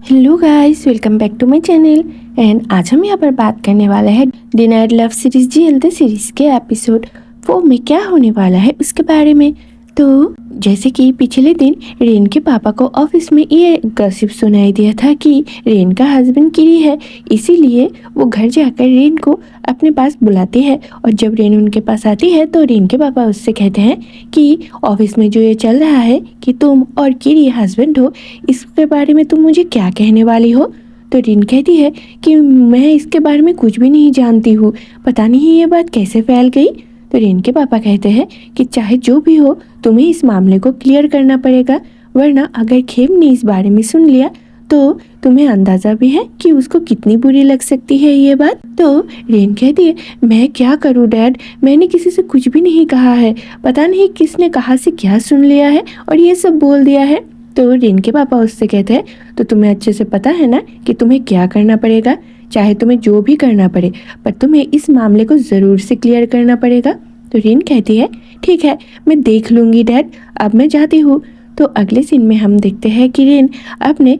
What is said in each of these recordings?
Hello guys, welcome back to my channel. And आज हम यहाँ पर बात करने वाले हैं डी नाइट लव सीरीज जीएलते सीरीज के एपिसोड 4 में क्या होने वाला है उसके बारे में। तो जैसे कि पिछले दिन रेन के पापा को ऑफिस में ये गॉसिप सुनाई दिया था कि रेन का हस्बैंड किरी है, इसीलिए वो घर जाकर रेन को अपने पास बुलाती है। और जब रेन उनके पास आती है तो रेन के पापा उससे कहते हैं कि ऑफिस में जो ये चल रहा है कि तुम और किरी हस्बैंड हो, इसके बारे में तुम मुझे क्या कहने वाली हो। तो रिन कहती है कि मैं इसके बारे में कुछ भी नहीं जानती हूँ, पता नहीं ये बात कैसे फैल गई। तो रिन के पापा कहते हैं कि चाहे जो भी हो तुम्हें इस मामले को क्लियर करना पड़ेगा, वरना अगर खेम ने इस बारे में सुन लिया तो तुम्हें अंदाजा भी है कि उसको कितनी बुरी लग सकती है ये बात। तो रेन कहती है मैं क्या करूँ डैड, मैंने किसी से कुछ भी नहीं कहा है, पता नहीं किसने कहाँ से क्या सुन लिया है और ये सब बोल दिया है। तो रेन के पापा उससे कहते हैं तो तुम्हें अच्छे से पता है ना कि तुम्हें क्या करना पड़ेगा, चाहे तुम्हें जो भी करना पड़े पर तुम्हें इस मामले को ज़रूर से क्लियर करना पड़ेगा। तो रेन कहती है ठीक है मैं देख लूँगी डैड, अब मैं जाती हूँ। तो अगले सीन में हम देखते हैं कि रेन अपने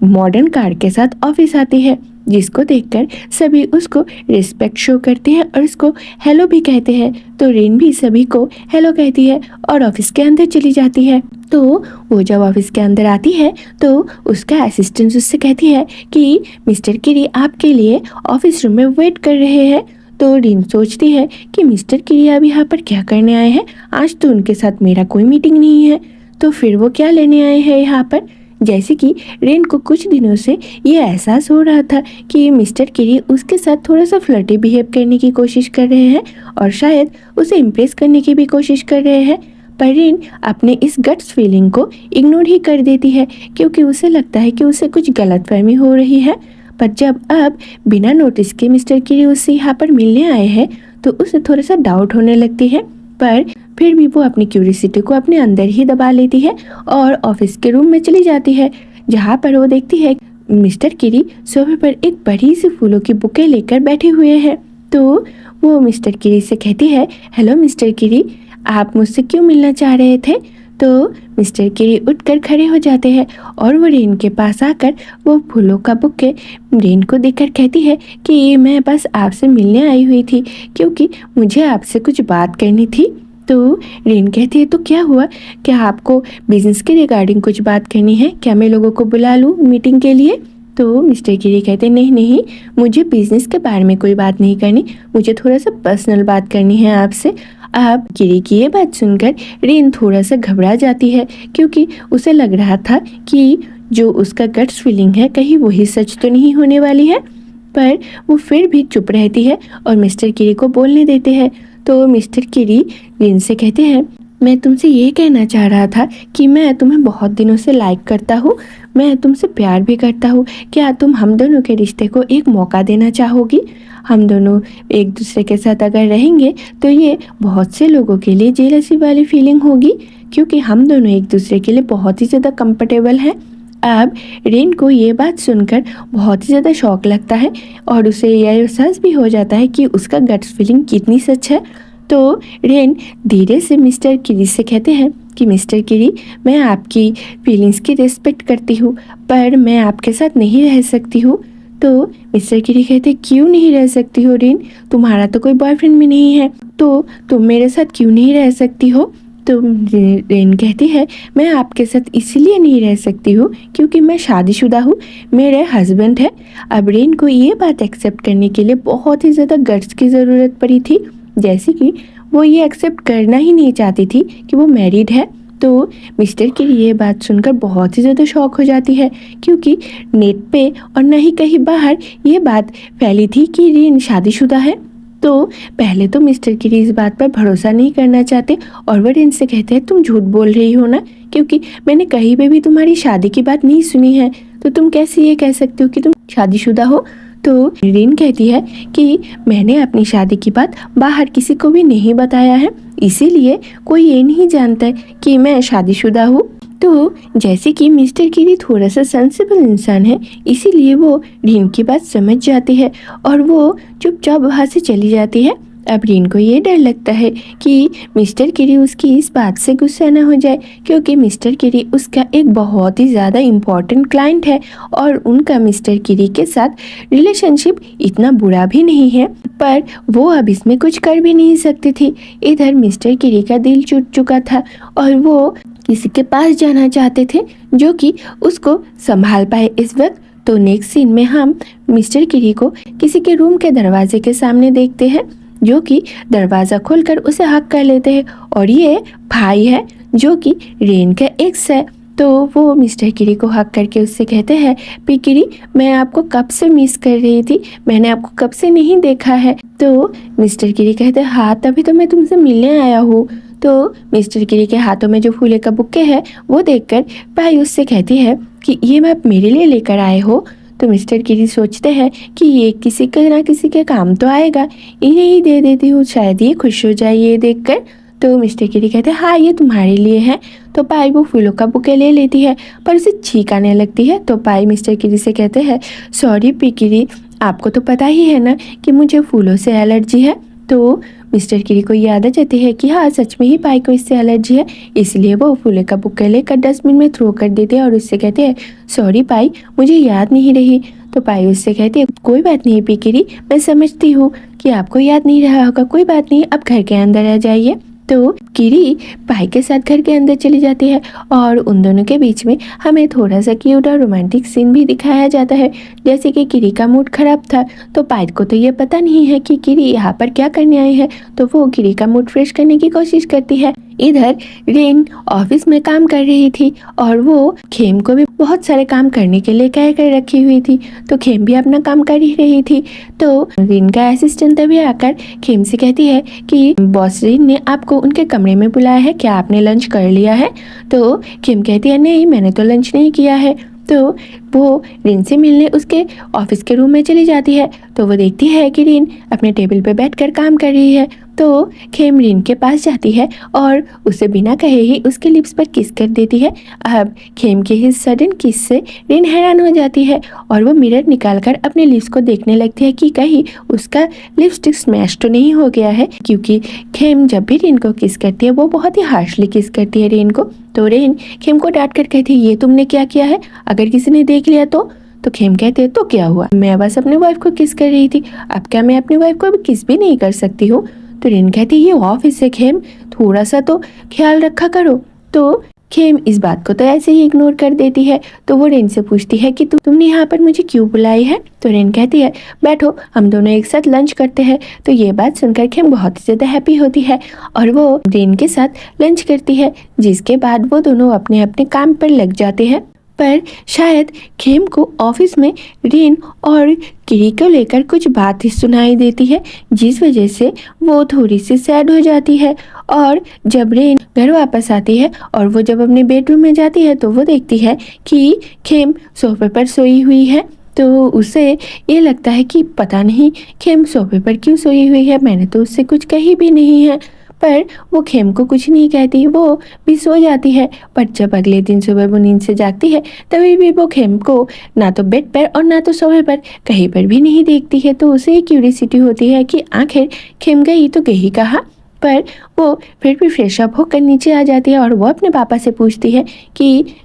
मॉडर्न कार के साथ ऑफिस आती है, जिसको देखकर सभी उसको रिस्पेक्ट शो करते हैं और उसको हेलो भी कहते हैं। तो रेन भी सभी को हेलो कहती है और ऑफिस के अंदर चली जाती है। तो वो जब ऑफिस के अंदर आती है तो उसका असिस्टेंट उससे कहती है कि मिस्टर किरी आपके लिए ऑफिस रूम में वेट कर रहे हैं। तो रिन सोचती है कि मिस्टर किरी अब यहाँ पर क्या करने आए हैं, आज तो उनके साथ मेरा कोई मीटिंग नहीं है, तो फिर वो क्या लेने आए हैं यहाँ पर। जैसे कि रेन को कुछ दिनों से ये एहसास हो रहा था कि मिस्टर किरी उसके साथ थोड़ा सा फ्लर्टी बिहेव करने की कोशिश कर रहे हैं और शायद उसे इम्प्रेस करने की भी कोशिश कर रहे हैं, पर रेन अपने इस गट्स फीलिंग को इग्नोर ही कर देती है क्योंकि उसे लगता है कि उसे कुछ गलतफहमी हो रही है। पर जब अब बिना नोटिस के मिस्टर किरी उससे यहाँ पर मिलने आए हैं तो उसे थोड़ा सा डाउट होने लगती है, पर फिर भी वो अपनी क्यूरियोसिटी को अपने अंदर ही दबा लेती है और ऑफिस के रूम में चली जाती है, जहाँ पर वो देखती है मिस्टर किरी सोफे पर एक बड़ी सी फूलों की बुके लेकर बैठे हुए हैं। तो वो मिस्टर किरी से कहती है हेलो मिस्टर किरी, आप मुझसे क्यों मिलना चाह रहे थे। तो मिस्टर किरी उठकर खड़े हो जाते हैं और वो रेन के पास आकर वो फूलों का बुके रेन को देखकर कहती है कि मैं बस आपसे मिलने आई हुई थी क्योंकि मुझे आपसे कुछ बात करनी थी। तो रेन कहती है तो क्या हुआ, क्या आपको बिजनेस के रिगार्डिंग कुछ बात करनी है, क्या मैं लोगों को बुला लूँ मीटिंग के लिए। तो मिस्टर किरी कहते नहीं नहीं, मुझे बिजनेस के बारे में कोई बात नहीं करनी, मुझे थोड़ा सा पर्सनल बात करनी है आपसे। अब किरी की ये बात सुनकर रेन थोड़ा सा घबरा जाती है क्योंकि उसे लग रहा था कि जो उसका गट्स फीलिंग है कहीं वही सच तो नहीं होने वाली है, पर वो फिर भी चुप रहती है और मिस्टर किरी को बोलने देते हैं। तो मिस्टर किरी रेन से कहते हैं मैं तुमसे ये कहना चाह रहा था कि मैं तुम्हें बहुत दिनों से लाइक करता हूँ, मैं तुमसे प्यार भी करता हूँ, क्या तुम हम दोनों के रिश्ते को एक मौका देना चाहोगी। हम दोनों एक दूसरे के साथ अगर रहेंगे तो ये बहुत से लोगों के लिए जेलसी वाली फीलिंग होगी क्योंकि हम दोनों एक दूसरे के लिए बहुत ही ज़्यादा कंफर्टेबल हैं। अब रेन को ये बात सुनकर बहुत ही ज़्यादा शौक लगता है और उसे यह एहसास भी हो जाता है कि उसका गट्स फीलिंग कितनी सच है। तो रेन धीरे से मिस्टर किरी से कहते हैं कि मिस्टर किरी मैं आपकी फीलिंग्स की रिस्पेक्ट करती हूँ पर मैं आपके साथ नहीं रह सकती हूँ। तो मिस्टर किरी कहते क्यों नहीं रह सकती हो रेन, तुम्हारा तो कोई बॉयफ्रेंड भी नहीं है, तो तुम मेरे साथ क्यों नहीं रह सकती हो। तो रेन कहती है मैं आपके साथ इसलिए नहीं रह सकती हूँ क्योंकि मैं शादीशुदा हूँ, मेरे हस्बैंड है। अब रेन को ये बात एक्सेप्ट करने के लिए बहुत ही ज़्यादा गट्स की ज़रूरत पड़ी थी, जैसे कि वो ये एक्सेप्ट करना ही नहीं चाहती थी कि वो मैरिड है। तो मिस्टर की ये बात सुनकर बहुत ही ज़्यादा शॉक हो जाती है क्योंकि नेट पे और न ही कहीं बाहर ये बात फैली थी कि रेन शादीशुदा है। तो पहले तो मिस्टर किरी इस बात पर भरोसा नहीं करना चाहते और वो रेन से कहते हैं तुम झूठ बोल रही हो ना, क्योंकि मैंने कहीं पे भी तुम्हारी शादी की बात नहीं सुनी है, तो तुम कैसे ये कह सकते हो कि तुम शादीशुदा हो। तो रेन कहती है कि मैंने अपनी शादी की बात बाहर किसी को भी नहीं बताया है, इसीलिए कोई ये नहीं जानता है कि मैं शादीशुदा हूँ। तो जैसे कि मिस्टर किरी थोड़ा सा सेंसिबल इंसान है, इसीलिए वो रेन की बात समझ जाती है और वो चुपचाप वहाँ से चली जाती है। अब रीन को ये डर लगता है कि मिस्टर किरी उसकी इस बात से गुस्सा न हो जाए, क्योंकि मिस्टर किरी उसका एक बहुत ही ज़्यादा इम्पोर्टेंट क्लाइंट है और उनका मिस्टर किरी के साथ रिलेशनशिप इतना बुरा भी नहीं है, पर वो अब इसमें कुछ कर भी नहीं सकती थी। इधर मिस्टर किरी का दिल टूट चुका था और वो किसी के पास जाना चाहते थे जो कि उसको संभाल पाए इस वक्त। तो नेक्स्ट सीन में हम मिस्टर किरी को किसी के रूम के दरवाजे के सामने देखते हैं, जो कि दरवाज़ा खोलकर उसे हक कर लेते हैं और ये भाई है जो कि रेन का एक्स है। तो वो मिस्टर किरी को हक करके उससे कहते हैं, पी किरी, मैं आपको कब से मिस कर रही थी, मैंने आपको कब से नहीं देखा है। तो मिस्टर किरी कहते हैं, हाँ तभी तो मैं तुमसे मिलने आया हूँ। तो मिस्टर किरी के हाथों में जो फूले का बुक्के है वो देखकर भाई उससे कहती है कि ये आप मेरे लिए लेकर आए हो। तो मिस्टर किरी सोचते हैं कि ये किसी के ना किसी के काम तो आएगा, इन्हें ही दे देती हूँ, शायद ये खुश हो जाए ये देखकर। तो मिस्टर किरी कहते हैं, हाँ ये तुम्हारे लिए है। तो पाई वो फूलों का बुके ले लेती है पर उसे छींक आने लगती है। तो पाई मिस्टर किरी से कहते हैं, सॉरी पी किरी, आपको तो पता ही है ना कि मुझे फूलों से एलर्जी है। तो मिस्टर किरी को याद आ जाती है कि हाँ सच में ही पाई को इससे एलर्जी है, इसलिए वो फूलों का बुके लेकर डस्टबिन में थ्रो कर देते हैं और उससे कहते हैं, सॉरी पाई, मुझे याद नहीं रही। तो पाई उससे कहती है, कोई बात नहीं पी किरी, मैं समझती हूँ कि आपको याद नहीं रहा होगा, कोई बात नहीं, अब घर के अंदर आ जाइए। तो किरी पाई के साथ घर के अंदर चली जाती है और उन दोनों के बीच में हमें थोड़ा सा क्यूट और रोमांटिक सीन भी दिखाया जाता है। जैसे कि किरी का मूड खराब था तो पाई को तो ये पता नहीं है कि किरी यहाँ पर क्या करने आई है, तो वो किरी का मूड फ्रेश करने की कोशिश करती है। इधर रेन ऑफिस में काम कर रही थी और वो खेम को भी बहुत सारे काम करने के लिए कह कर रखी हुई थी, तो खेम भी अपना काम कर ही रही थी। तो रेन का असिस्टेंट तभी आकर खेम से कहती है कि बॉस रेन ने आपको उनके कमरे में बुलाया है, क्या आपने लंच कर लिया है। तो खेम कहती है, नहीं मैंने तो लंच नहीं किया है। तो वो रिन से मिलने उसके ऑफिस के रूम में चली जाती है। तो वो देखती है कि रिन अपने टेबल पे बैठकर काम कर रही है। तो खेम रिन के पास जाती है और उसे बिना कहे ही उसके लिप्स पर किस कर देती है। अब खेम के इस सडन किस से रिन हैरान हो जाती है और वो मिरर निकालकर अपने लिप्स को देखने लगती है कि कहीं उसका लिपस्टिक स्मैश तो नहीं हो गया है, क्योंकि खेम जब भी रिन को किस करती है वो बहुत ही हार्शली किस करती है रिन को। तो रिन खेम को डांट कर कहती है, ये तुमने क्या किया है, अगर किसी ने देख लिया तो खेम कहते हैं, तो क्या हुआ, मैं बस अपने वाइफ को किस कर रही थी, अब क्या मैं अपनी वाइफ को भी किस भी नहीं कर सकती हूँ। तो रिन कहती है, ये ऑफिस है खेम, थोड़ा सा तो ख्याल रखा करो। तो खेम इस बात को तो ऐसे ही इग्नोर कर देती है। तो वो रेन से पूछती है कि तुमने यहाँ पर मुझे क्यों बुलाई है। तो रेन कहती है, बैठो हम दोनों एक साथ लंच करते हैं। तो ये बात सुनकर खेम बहुत ही ज़्यादा हैप्पी होती है और वो रेन के साथ लंच करती है, जिसके बाद वो दोनों अपने अपने काम पर लग जाते हैं। पर शायद खेम को ऑफिस में रेन और किरी को लेकर कुछ बात ही सुनाई देती है, जिस वजह से वो थोड़ी सी सैड हो जाती है। और जब रेन घर वापस आती है और वो जब अपने बेडरूम में जाती है तो वो देखती है कि खेम सोफे पर सोई हुई है। तो उसे ये लगता है कि पता नहीं खेम सोफे पर क्यों सोई हुई है, मैंने तो उससे कुछ कही भी नहीं है। पर वो खेम को कुछ नहीं कहती, वो भी सो जाती है। पर जब अगले दिन सुबह वो नींद से जागती है तभी भी वो खेम को ना तो बेड पर और ना तो सोफे पर कहीं पर भी नहीं देखती है। तो उसे क्यूरियोसिटी होती है कि आखिर खेम गई तो गई कहाँ। पर वो फिर भी फ्रेश अप होकर नीचे आ जाती है और वो अपने पापा से पूछती है कि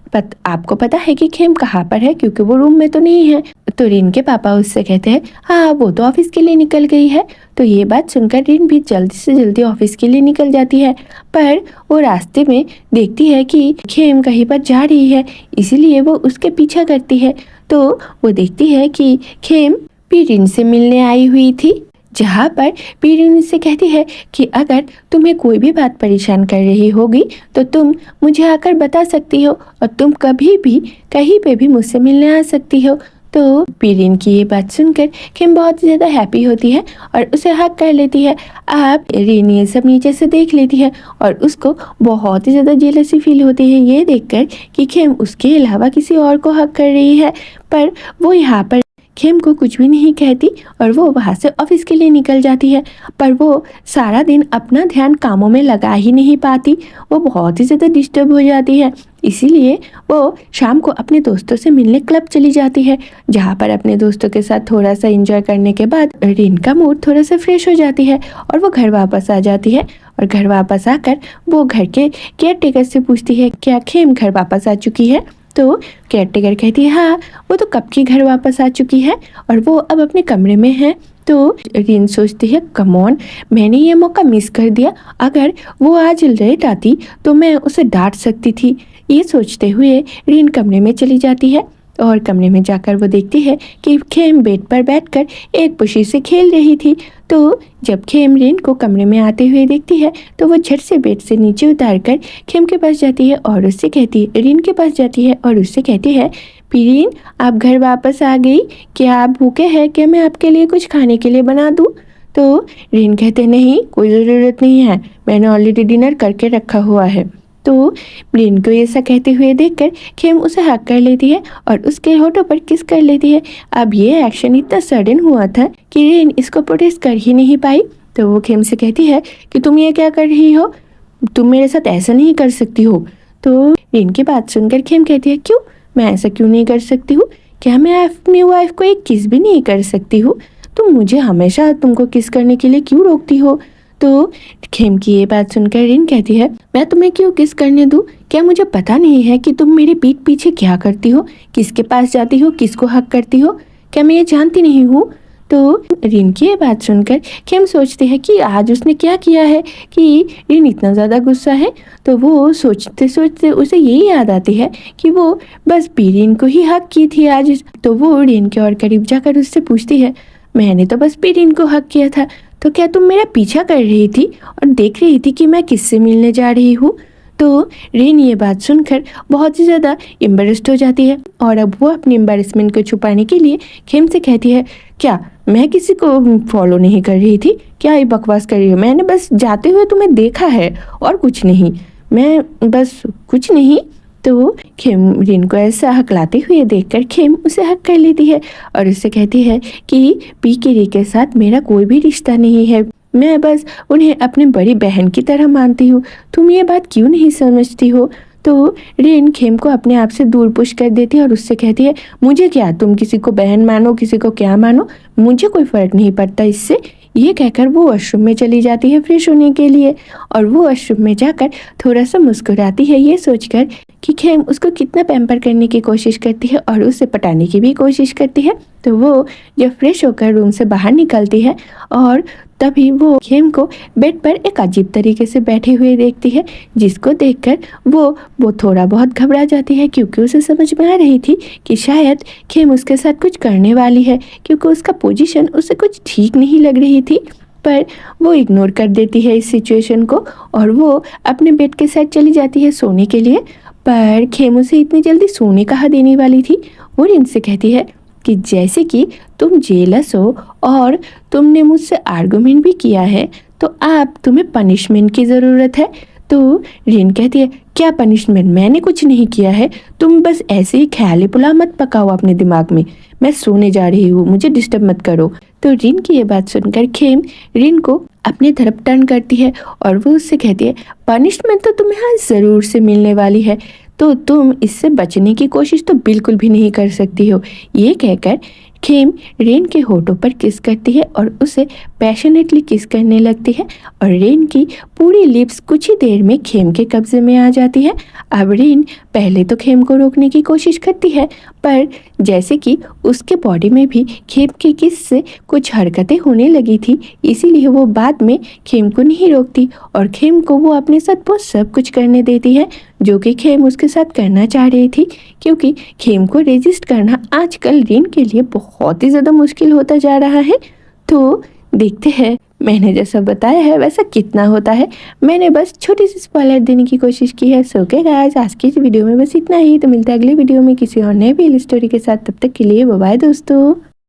आपको पता है कि खेम कहाँ पर है, क्योंकि वो रूम में तो नहीं है। तो रिन के पापा उससे कहते हैं, हाँ वो तो ऑफिस के लिए निकल गई है। तो ये बात सुनकर रिन भी जल्दी से जल्दी ऑफिस के लिए निकल जाती है। पर वो रास्ते में देखती है कि खेम कहीं पर जा रही है, इसीलिए वो उसके पीछा करती है। तो वो देखती है कि खेम भी रिन से मिलने आई हुई थी, जहाँ पर पीरिन उससे कहती है कि अगर तुम्हें कोई भी बात परेशान कर रही होगी तो तुम मुझे आकर बता सकती हो और तुम कभी भी कहीं पे भी मुझसे मिलने आ सकती हो। तो पीरिन की ये बात सुनकर खेम बहुत ज़्यादा हैप्पी होती है और उसे हक कर लेती है। अब रिन ये सब नीचे से देख लेती है और उसको बहुत ही ज़्यादा जेलसी फील होती है ये देखकर कि खेम उसके अलावा किसी और को हक कर रही है। पर वो यहाँ पर खेम को कुछ भी नहीं कहती और वो वहाँ से ऑफिस के लिए निकल जाती है। पर वो सारा दिन अपना ध्यान कामों में लगा ही नहीं पाती, वो बहुत ही ज़्यादा डिस्टर्ब हो जाती है। इसीलिए वो शाम को अपने दोस्तों से मिलने क्लब चली जाती है, जहाँ पर अपने दोस्तों के साथ थोड़ा सा एंजॉय करने के बाद रिन का मूड थोड़ा सा फ्रेश हो जाती है और वो घर वापस आ जाती है। और घर वापस आकर वो घर के केयर टेकर से पूछती है क्या खेम घर वापस आ चुकी है। तो केयर टेकर कहती है हाँ, वो तो कब की घर वापस आ चुकी है और वो अब अपने कमरे में है। तो रिन सोचती है कम ऑन, मैंने ये मौका मिस कर दिया, अगर वो आज लेट आती तो मैं उसे डांट सकती थी। ये सोचते हुए रिन कमरे में चली जाती है और कमरे में जाकर वो देखती है कि खेम बेड पर बैठकर एक पुशी से खेल रही थी। तो जब खेम रिन को कमरे में आते हुए देखती है तो वो झट से बेड से नीचे उतारकर खेम के पास जाती है और उससे कहती है, रिन के पास जाती है और उससे कहती है पीरिन आप घर वापस आ गई, क्या आप भूखे हैं, क्या मैं आपके लिए कुछ खाने के लिए बना दूँ। तो रिन कहते नहीं, कोई ज़रूरत नहीं है, मैंने ऑलरेडी डिनर करके रखा हुआ है। तो रिन को ऐसा कहते हुए देखकर खेम उसे हक कर लेती है और उसके होठों पर किस कर लेती है। अब ये एक्शन इतना सडन हुआ था कि रिन इसको प्रोटेस्ट कर ही नहीं पाई। तो वो खेम से कहती है कि तुम ये क्या कर रही हो, तुम मेरे साथ ऐसा नहीं कर सकती हो। तो रिन की बात सुनकर खेम कहती है क्यों, मैं ऐसा क्यों नहीं कर सकती हूँ, क्या मैं अपनी वाइफ को एक किस भी नहीं कर सकती हूँ, तुम मुझे हमेशा तुमको किस करने के लिए क्यों रोकती हो। तो खेम की ये बात सुनकर रिन कहती है मैं तुम्हें क्यों किस करने दूँ, क्या मुझे पता नहीं है कि तुम मेरे पीठ पीछे क्या करती हो, किसके पास जाती हो, किसको हक करती हो, क्या मैं ये जानती नहीं हूँ। तो रिन की ये बात सुनकर खेम सोचते हैं कि आज उसने क्या किया है कि रिन इतना ज़्यादा गुस्सा है। तो वो सोचते सोचते उसे यही याद आती है कि वो बस पीरिन को ही हक की थी आज। तो वो रिन के और करीब जाकर उससे पूछती है मैंने तो बस पीरिन को हक किया था, तो क्या तुम मेरा पीछा कर रही थी और देख रही थी कि मैं किससे मिलने जा रही हूँ। तो रिन ये बात सुनकर बहुत ही ज़्यादा एम्बेरस्ड हो जाती है और अब वो अपनी एम्बेरसमेंट को छुपाने के लिए खेम से कहती है क्या मैं किसी को फॉलो नहीं कर रही थी, क्या ये बकवास कर रही हो, मैंने बस जाते हुए तुम्हें देखा है और कुछ नहीं, मैं बस कुछ नहीं। तो खेम रिन को ऐसा हकलाते हुए देखकर खेम उसे हक कर लेती है और उससे कहती है कि पीके के साथ मेरा कोई भी रिश्ता नहीं है, मैं बस उन्हें अपनी बड़ी बहन की तरह मानती हूँ, तुम ये बात क्यों नहीं समझती हो। तो रिन खेम को अपने आप से दूर पुश कर देती है और उससे कहती है मुझे क्या, तुम किसी को बहन मानो किसी को क्या मानो, मुझे कोई फ़र्क नहीं पड़ता इससे। ये कहकर वो वॉशरूम में चली जाती है फ्रेश होने के लिए और वो वॉशरूम में जाकर थोड़ा सा मुस्कुराती है ये सोचकर कि खेम उसको कितना पैम्पर करने की कोशिश करती है और उसे पटाने की भी कोशिश करती है। तो वो जब फ्रेश होकर रूम से बाहर निकलती है और तभी वो खेम को बेड पर एक अजीब तरीके से बैठे हुए देखती है, जिसको देखकर वो थोड़ा बहुत घबरा जाती है क्योंकि उसे समझ में आ रही थी कि शायद खेम उसके साथ कुछ करने वाली है, क्योंकि उसका पोजीशन उसे कुछ ठीक नहीं लग रही थी। पर वो इग्नोर कर देती है इस सिचुएशन को और वो अपने बेड के साइड चली जाती है सोने के लिए। पर खेम उसे इतनी जल्दी सोने कहाँ देने वाली थी। वो रिन से कहती है कि जैसे कि तुम जेलस हो और तुमने मुझसे आर्गुमेंट भी किया है तो अब तुम्हें पनिशमेंट की ज़रूरत है। तो रिन कहती है क्या पनिशमेंट, मैंने कुछ नहीं किया है, तुम बस ऐसे ही ख्याली पुलाव मत पकाओ अपने दिमाग में, मैं सोने जा रही हूँ, मुझे डिस्टर्ब मत करो। तो रिन की ये बात सुनकर खेम रिन को अपनी तरफ टर्न करती है और वो उससे कहती है पनिशमेंट तो तुम्हें आज ज़रूर से मिलने वाली है, तो तुम इससे बचने की कोशिश तो बिल्कुल भी नहीं कर सकती हो। ये कहकर खेम रेन के होठों पर किस करती है और उसे पैशनेटली किस करने लगती है और रेन की पूरी लिप्स कुछ ही देर में खेम के कब्जे में आ जाती है। अब रेन पहले तो खेम को रोकने की कोशिश करती है, पर जैसे कि उसके बॉडी में भी खेम के किस से कुछ हरकतें होने लगी थी, इसीलिए वो बाद में खेम को नहीं रोकती और खेम को वो अपने साथ वो सब कुछ करने देती है जो कि खेम उसके साथ करना चाह रही थी, क्योंकि खेम को रेजिस्ट करना आजकल रेन के लिए बहुत ही ज़्यादा मुश्किल होता जा रहा है। तो देखते हैं मैंने जैसा बताया है वैसा कितना होता है। मैंने बस छोटी सी स्पॉइलर देने की कोशिश की है। सो के गाइस, आज की इस वीडियो में बस इतना ही। तो मिलता है अगली वीडियो में किसी और नए भी स्टोरी के साथ। तब तक के लिए बाय बाय दोस्तों।